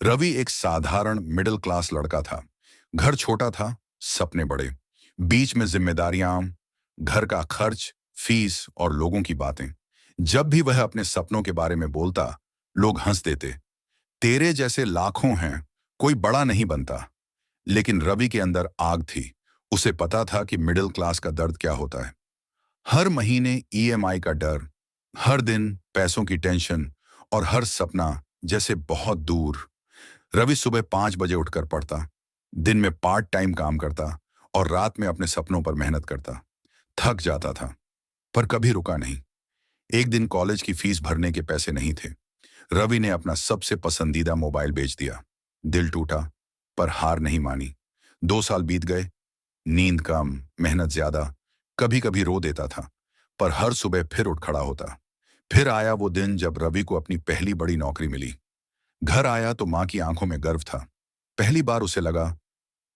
रवि एक साधारण middle class लड़का था। घर छोटा था, सपने बड़े। बीच में जिम्मेदारियां, घर का खर्च, फीस और लोगों की बातें। जब भी वह अपने सपनों के बारे में बोलता, लोग हंस देते। तेरे जैसे लाखों हैं, कोई बड़ा नहीं बनता। लेकिन रवि के अंदर आग थी। उसे पता था कि मिडिल क्लास का दर्द क्या होता है। हर महीने ईएमआई का डर, हर दिन पैसों की टेंशन और हर सपना जैसे बहुत दूर। रवि सुबह 5 बजे उठकर पढ़ता, दिन में पार्ट टाइम काम करता और रात में अपने सपनों पर मेहनत करता। थक जाता था, पर कभी रुका नहीं। एक दिन कॉलेज की फीस भरने के पैसे नहीं थे। रवि ने अपना सबसे पसंदीदा मोबाइल बेच दिया। दिल टूटा, पर हार नहीं मानी। 2 साल बीत गए, नींद कम, मेहनत ज्यादा। कभी कभी रो देता था, पर हर सुबह फिर उठ खड़ा होता। फिर आया वो दिन जब रवि को अपनी पहली बड़ी नौकरी मिली। घर आया तो मां की आंखों में गर्व था। पहली बार उसे लगा,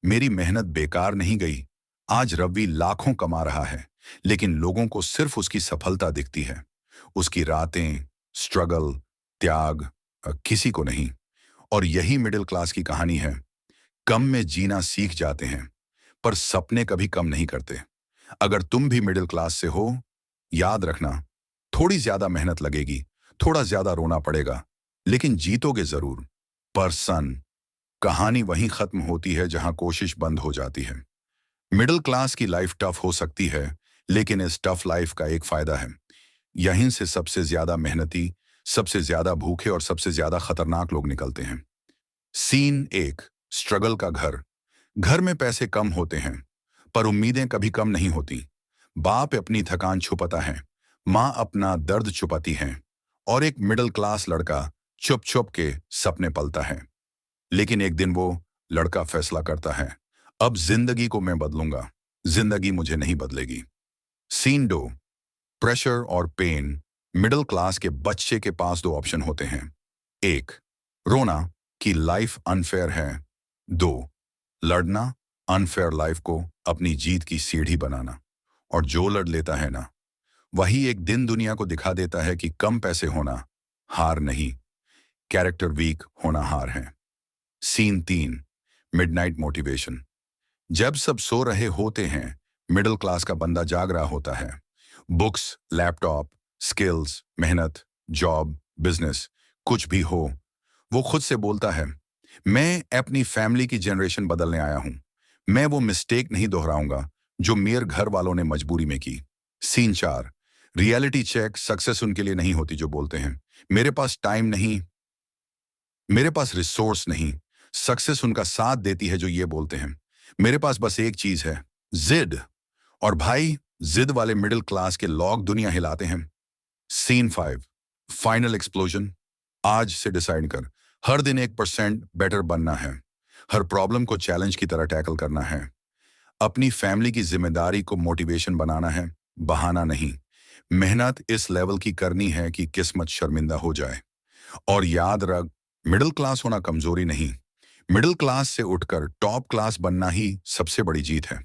मेरी मेहनत बेकार नहीं गई। आज रवि लाखों कमा रहा है, लेकिन लोगों को सिर्फ उसकी सफलता दिखती है। उसकी रातें, स्ट्रगल, त्याग किसी को नहीं। और यही मिडिल क्लास की कहानी है। कम में जीना सीख जाते हैं, पर सपने कभी कम नहीं करते। अगर तुम भी मिडिल क्लास से हो, याद रखना, थोड़ी ज्यादा मेहनत लगेगी, थोड़ा ज्यादा रोना पड़ेगा, लेकिन जीतोगे जरूर। पर सन, कहानी वहीं खत्म होती है जहां कोशिश बंद हो जाती है। मिडिल क्लास की लाइफ टफ हो सकती है, लेकिन इस टफ लाइफ का एक फायदा है। यहीं से सबसे ज्यादा मेहनती, सबसे ज्यादा भूखे और सबसे ज्यादा खतरनाक लोग निकलते हैं। सीन 1, स्ट्रगल का घर। घर में पैसे कम होते हैं, पर उम्मीदें कभी कम नहीं होती। बाप अपनी थकान छुपाता है, माँ अपना दर्द छुपाती है, और एक मिडिल क्लास लड़का चुप चुप के सपने पलता है। लेकिन एक दिन वो लड़का फैसला करता है, अब जिंदगी को मैं बदलूंगा, जिंदगी मुझे नहीं बदलेगी। सीन 2, प्रेशर और पेन। मिडिल क्लास के बच्चे के पास 2 ऑप्शन होते हैं। 1, रोना कि लाइफ अनफेयर है। 2, लड़ना, अनफेयर लाइफ को अपनी जीत की सीढ़ी बनाना। और जो लड़ लेता है ना, वही एक दिन दुनिया को दिखा देता है कि कम पैसे होना हार नहीं, कैरेक्टर वीक होना हार है। Scene 3, midnight motivation. जब सब सो रहे होते हैं, मिडिल क्लास का बंदा जाग रहा होता है। बुक्स, लैपटॉप, स्किल्स, मेहनत, जॉब, बिजनेस, कुछ भी हो, वो खुद से बोलता है, मैं अपनी फैमिली की जनरेशन बदलने आया हूं। मैं वो मिस्टेक नहीं दोहराऊंगा जो मेरे घर वालों ने मजबूरी में की। Scene 4, reality check. सक्सेस उनके लिए नहीं होती जो बोलते हैं, मेरे पास टाइम नहीं, मेरे पास रिसोर्स नहीं। सक्सेस उनका साथ देती है जो ये बोलते हैं, मेरे पास बस एक चीज है, जिद। और भाई, जिद वाले मिडिल क्लास के लोग दुनिया हिलाते हैं। Scene 5, final explosion. आज से डिसाइड कर, हर दिन 1% बेटर बनना है। हर प्रॉब्लम को चैलेंज की तरह टैकल करना है। अपनी फैमिली की जिम्मेदारी को मोटिवेशन बनाना है, बहाना नहीं। मेहनत इस लेवल की करनी है कि किस्मत शर्मिंदा हो जाए। और याद रख, मिडिल क्लास होना कमजोरी नहीं, मिडिल क्लास से उठकर टॉप क्लास बनना ही सबसे बड़ी जीत है।